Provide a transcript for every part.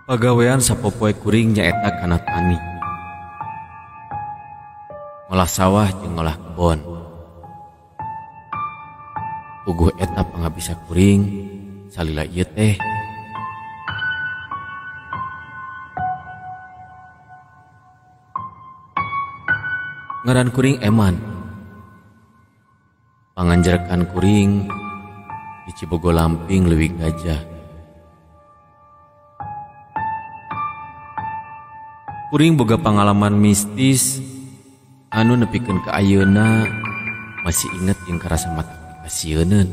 Pagawean sapopoe kuring nyaeta kana tani. Ngolah sawah jeung ngolah kebon. Puguh eta pangabisa kuring salila ieu teh. Ngaran kuring Eman. Panganjarkan kuring di Cibogo Lamping leuwih gajah. Kuring boga pengalaman mistis anu nepikeun ka ayeuna masih inget jeung karasa mata kasieun.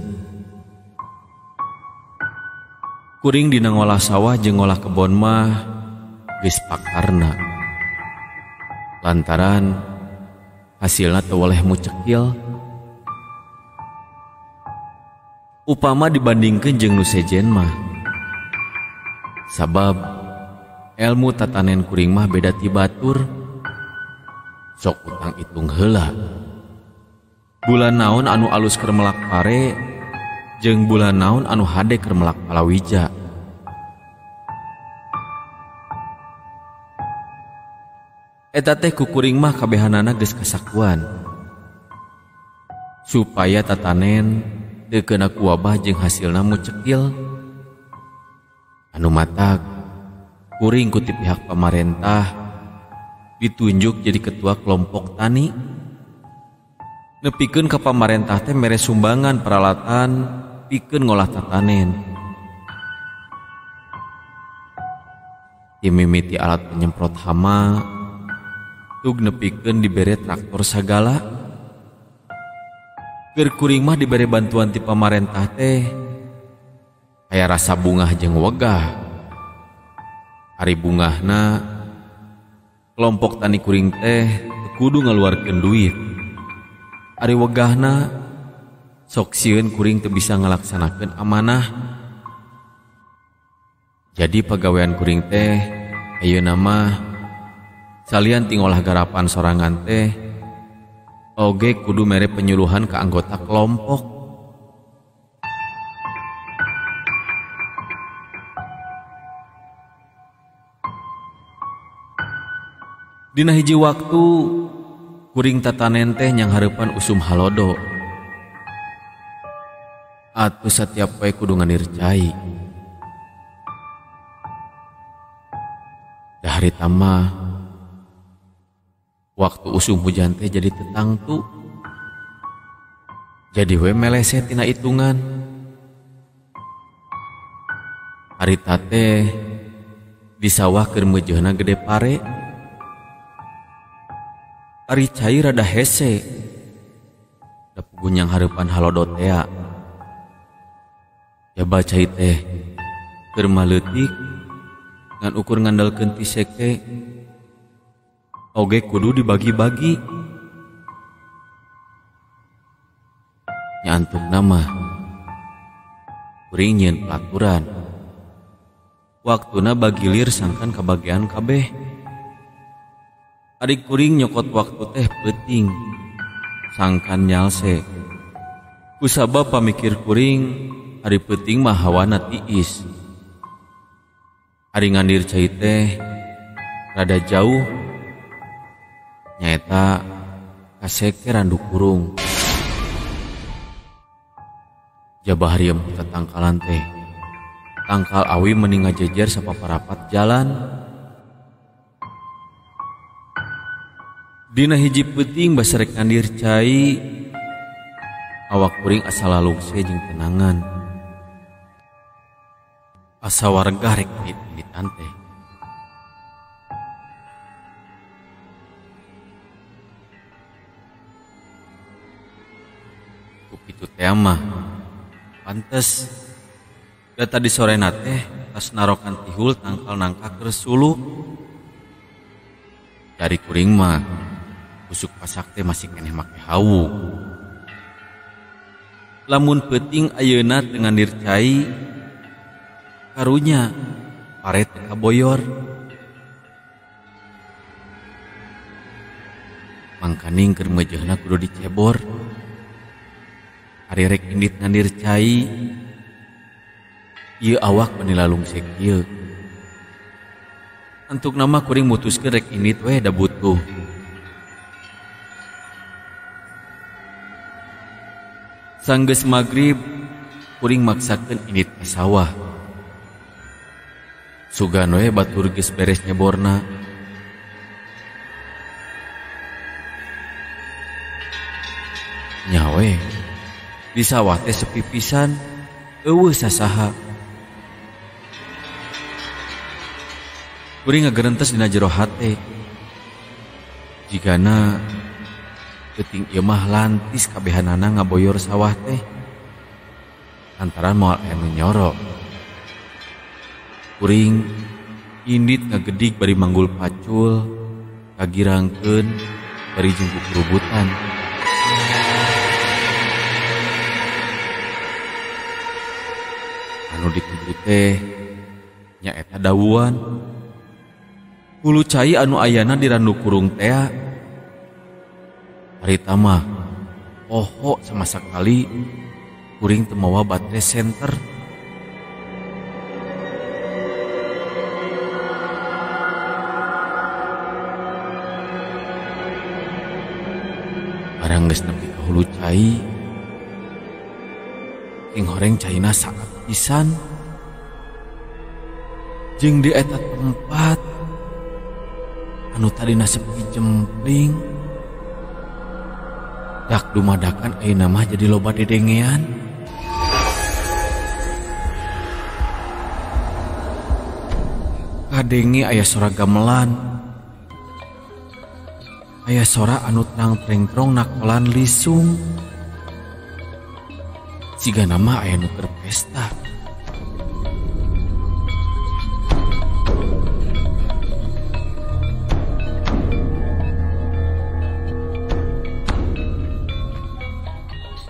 Kuring dina ngolah sawah jeung ngolah kebon mah geus pakarna. Lantaran hasilna teu oleh mucekil. Upama dibandingkeun jeung nu sejen mah. Sabab ilmu tatanen kuring mah beda ti batur. Sok utang itung heula. Bulan naon anu alus keur melak pare jeung bulan naon anu hade keur melak palawija. Eta teh ku kuring mah kabehanana geus kasakuan. Supaya tatanen teu keuna ku wabah jeung hasilna mucekil. Anu matag kuring ku ti pihak pamarentah ditunjuk jadi ketua kelompok tani. Nepikeun ka pamarentah teh mere sumbangan peralatan pikeun ngolah tatanen. Ti mimiti alat penyemprot hama tug nepikeun dibere traktor sagala. Keur kuring mah dibere bantuan ti pamarentah teh aya rasa bungah jeung wegah. Ari bungahna kelompok tani kuring teh kudu ngaluarkeun duit. Ari wegahna sok sieun kuring teu bisa ngalaksanakeun amanah. Jadi pagawean kuring teh ayeuna mah salian ti ngolah garapan sorangan teh oge kudu mere penyuluhan ke anggota kelompok. Dina hiji waktu kuring tatanen teh nyang hareupan usum halodo. Atuh satiap poe kudu nganircai. Dahari tamah waktu usum hujan teh jadi tetangtu. Jadi we meleset tina itungan. Harita teh di sawah keur meujeuhna gede pare. Ari cai rada hese. Da pugunyang hareupan halodo tea. Jaba cai teh keur maleutik ngan ukur ngandalkeun ti seke. Oge kudu dibagi-bagi. Nya antukna mah kuring nyieun pelaturan. Waktuna bagilir sangkan kabagean kabeh. Adik kuring nyokot waktu teh peuting sangkan nyalse. Kusabab pamikir kuring ari peuting mah hawana tiis. Ari ngandir cai teh rada jauh nyaeta kaseke randu kurung. Jabah hariem tatangkalan teh tangkal awi mending ngajejer sapaparapat jalan. Dina hiji peuting basarek ngandir cai awak kuring asa lalungse jeung tenangan. Asa warga rek ditan teh. Kupitu teh mah pantes da tadi sorena teh tas narokan tihul tangkal nangka keur suluk. Dari kuring mah busuk pasak teh masih keneh make hawu. Lamun peuting ayeuna teu ngandir cai karunya pare teu kaboyor. Mangkaning keur meujeuhna kudu dicebor. Ari rek indit ngandir cai ieu awak bani lalung sek ieu. Untuk nama kuring mutuskeun rek indit we da butuh. Sanggeus magrib kuring maksakeun indit ka sawah. Sugan we batur geus beres nyeborna. Nyawe di sawah teh sepi pisan, eueuh sasaha. Kuring ngagerentes dina jero hate. Jigana teuting ieu mah lantis kabehanana ngaboyor sawah teh. Lantaran moal aya nu nyoro. Kuring indit ngagedik bari manggul pacul, kagirangkeun bari jengkuk rubutan. Anu dikudu teh nyaeta dawuan. Hulu cai anu ayana di randu kurung teh harita mah poho sama sakali kuring teu mawa baterai senter. Barang geus nepi ka hulu cai king horeng caina saat pisan. Jeung di eta tempat anu tadina sepi jempling, dak dumadakan ayeuna mah jadi loba dedengean. Kadenge aya sora gamelan, aya sora anu trang-trengtrong nakolan lisung. Sigana mah aya nu keur pesta.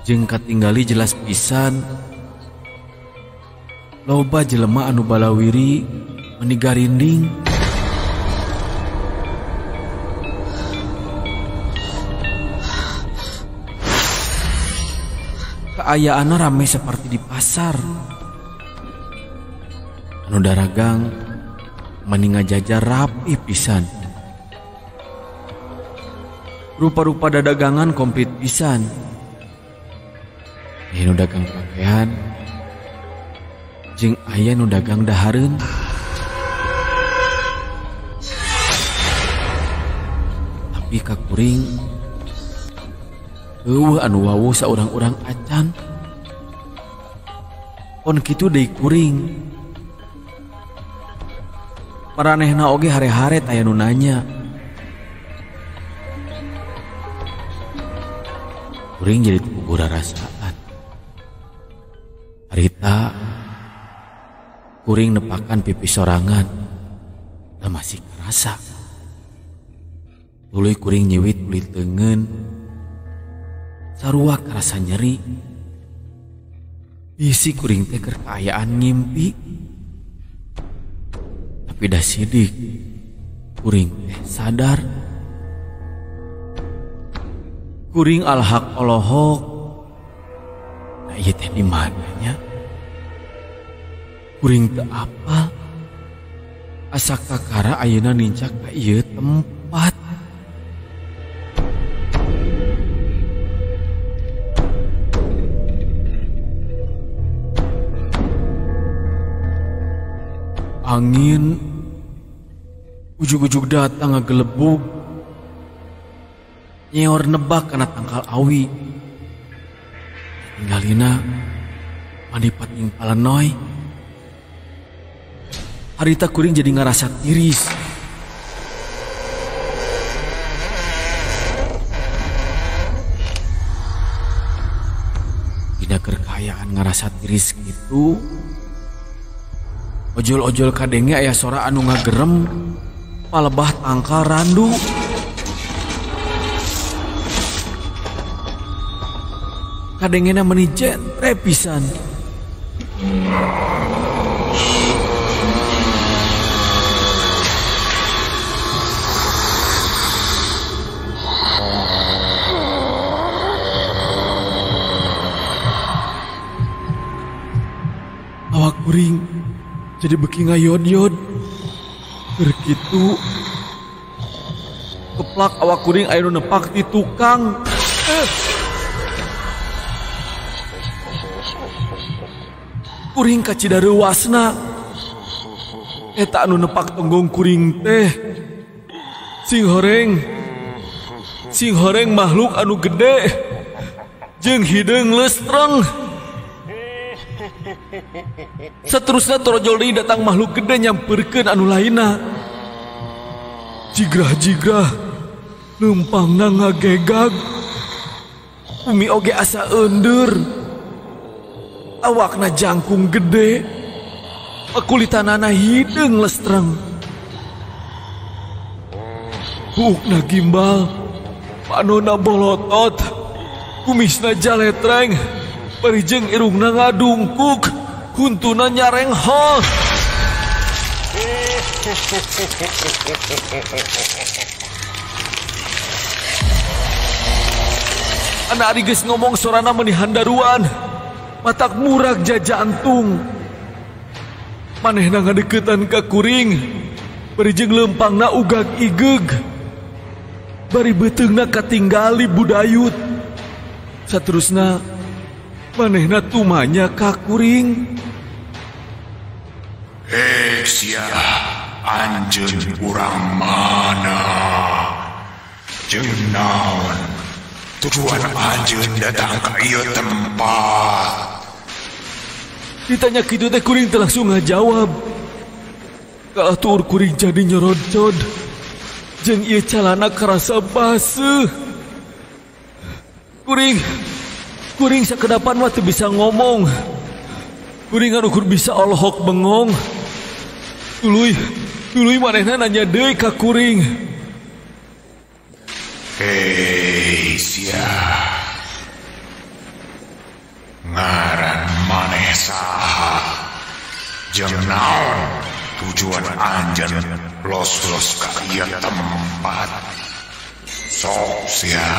Jeung katinggali jelas pisan loba jelema anu balawiri meni garinding. Kaayaanna rame seperti di pasar. Anu daragang meni ngajajar rapi pisan. Rupa-rupa dadagangan komplit pisan. Aya nu dagang pakaian, jeung aya nu dagang dahareun. Tapi ka kuring eueuh anu wawuh saurang-urang acan. Pon kitu deui kuring. Maranehna oge hare-hare aya nu nanya. Kuring jadi teu rasaan. Harita kuring nepakan pipi sorangan, da masih kerasa. Tuluy kuring nyiwit kulit teungeun, sarua kerasa nyeri. Isi kuring teh keur kaayaan ngimpi. Tapi dah sidik kuring teh sadar. Kuring alhaq olohok. Nah ieu teh di mananya? Kuring teu apal. Asa kakara ayeuna nincak ka ieu tempat. Angin ujug-ujug datang ngagelebug. Nyeor nebak kana tangkal awi. Tinggalina madipat ing palenoy. Harita kuring jadi ngarasa tiris. Dina kerkayaan ngarasa tiris gitu, ojol-ojol kadenge aya sora anu ngagerem palebah tangkal randu. Kadengena meni jentre pisan. Awak kuring jadi beki ngayod-yod. Kitu keplak awak kuring aya nu nepak di tukang. Kuring kacidareuwasna eta anu nepak tonggong kuring teh sing horeng makhluk anu gede jeung hideung lestreng. Saterusna torojol deui datang makhluk gede nyamperkeun anu lainna. Jigrah-jigrah leumpangna ngagegag. Umi oge asa eundur. Awakna jangkung gede. Kulitanana hideung lestreng. Buukna gimbal. Panonna bolotot. Kumisna jaletreng. Parijeng irungna ngadungkuk, kuntuna nyareng hol. Anak ari geus ngomong sorana menihan daruan, matak murag jajantung. Manehna ngadeuketan ka kuring, parijeng leumpangna ugag igeg. Bari beuteungna katinggali budayut. Saterusna manehna tumanya ka kuring. Sia, anjeun urang mana? Jeung naon tujuan anjeun datang ka ieu tempat? Ditanya kitu teh kuring teh langsung ngajawab. Kalah tuur kuring jadi nyorodcod. Jeung ieu calana karasa baseuh. Kuring sakedapan mah teu bisa ngomong. Kuring anu kur bisa olhok bengong. Tuluy manehna nanya deui ka kuring. Hei sia, ngaran maneh saha? Jeung naon tujuan anjeun los-los ka ieu tempat? Sok sia,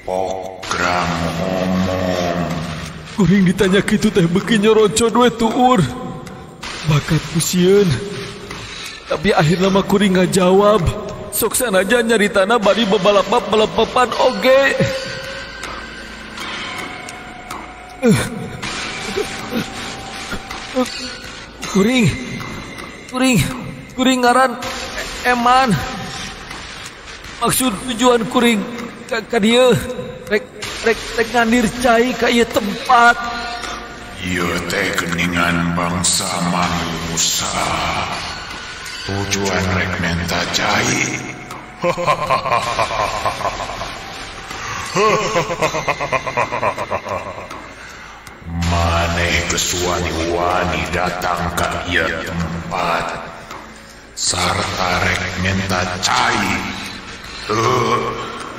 pokrang ngomong. Kuring ditanya kitu teh beuki nyorocod we tuur. Bakat pusieun. Tapi akhirna mah kuring ngajawab. Sok sanaja nyaritana bari bebalap-balapan oge. Kuring ngaran Eman. Maksud tujuan kuring ka dieu rek ngandir cai ka ieu tempat. Ieu teh geuningan bangsa manusia. Tujuan rek menta cai. Maneh geus wani-wani datang ka ieu tempat. Sarta rek menta cai.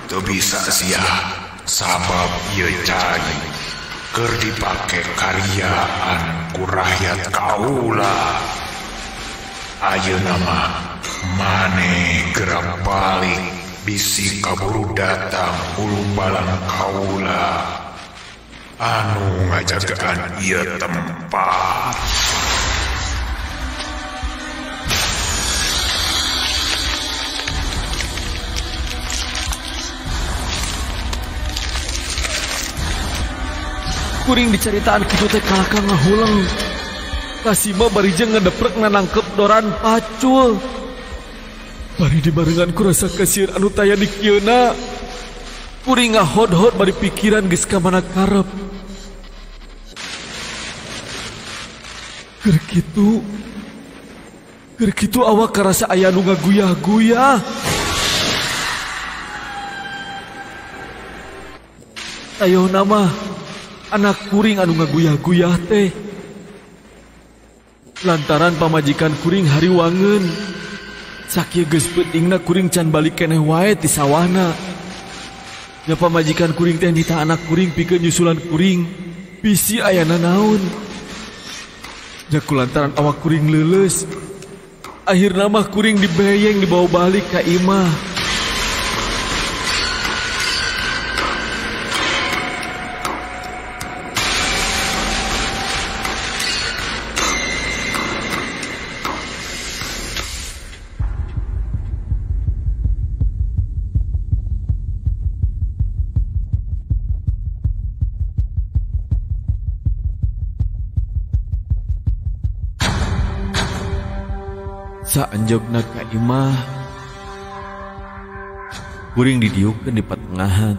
Teu bisa sia. Sabab ieu cai keur dipake karyaan ku rakyat kaula. Ayeuna mah maneh gerak balik bisi kaburu datang ulu balang kaula anu ngajagaan ieu tempat. Kuring dicaritaan kitu teh kalakang ngahulang. Kasima barijeng ngedeprek nangkep doran pacul. Bari dibarengan ku rasa kasieun anu taya di kieuna. Kuring ngahod-hod bari pikiran geus ka mana karep. Keur kitu awak karasa aya nu ngaguyah-guyah. Ayeuna mah anak kuring anu ngaguyah-guyah teh. Lantaran pamajikan kuring hariwangeun. Sakieu geus peutingna kuring can balik keneh wae ti sawahna. Nya pamajikan kuring teh nita anak kuring pikeun nyusulan kuring. Bisi ayana naon. Nya kulantaran awak kuring leuleus. Akhirna mah kuring dibeyeng dibawa balik ka imah. Saanjogna ka imah kuring didiukeun di patengahan.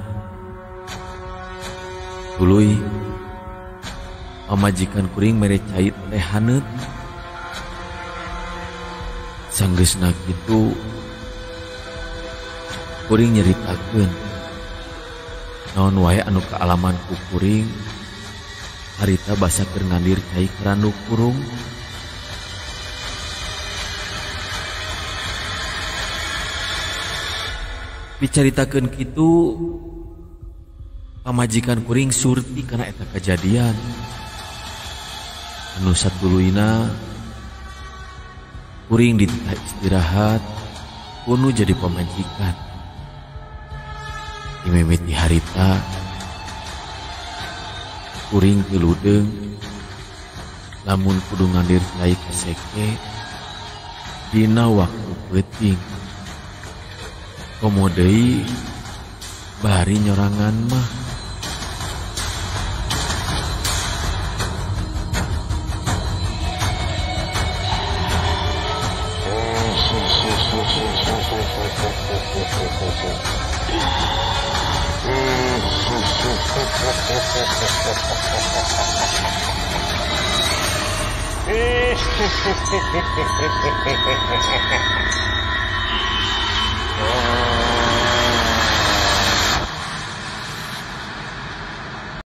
Tuluy pamajikan kuring mere cait teh haneut. Sanggeusna kitu kuring nyaritakeun naon wae anu kaalaman ku kuring harita basa keur ngalir cai kerandu kurung. Dicaritakeun kitu pamajikan kuring surti kana eta kejadian. Anu satuluyna kuring di tengah istirahat kuno jadi pamajikan. Dimimiti harita kuring tiludeung lamun kudu ngalir cai kaseke dina waktu peuting. Komo deui bari nyorangan mah.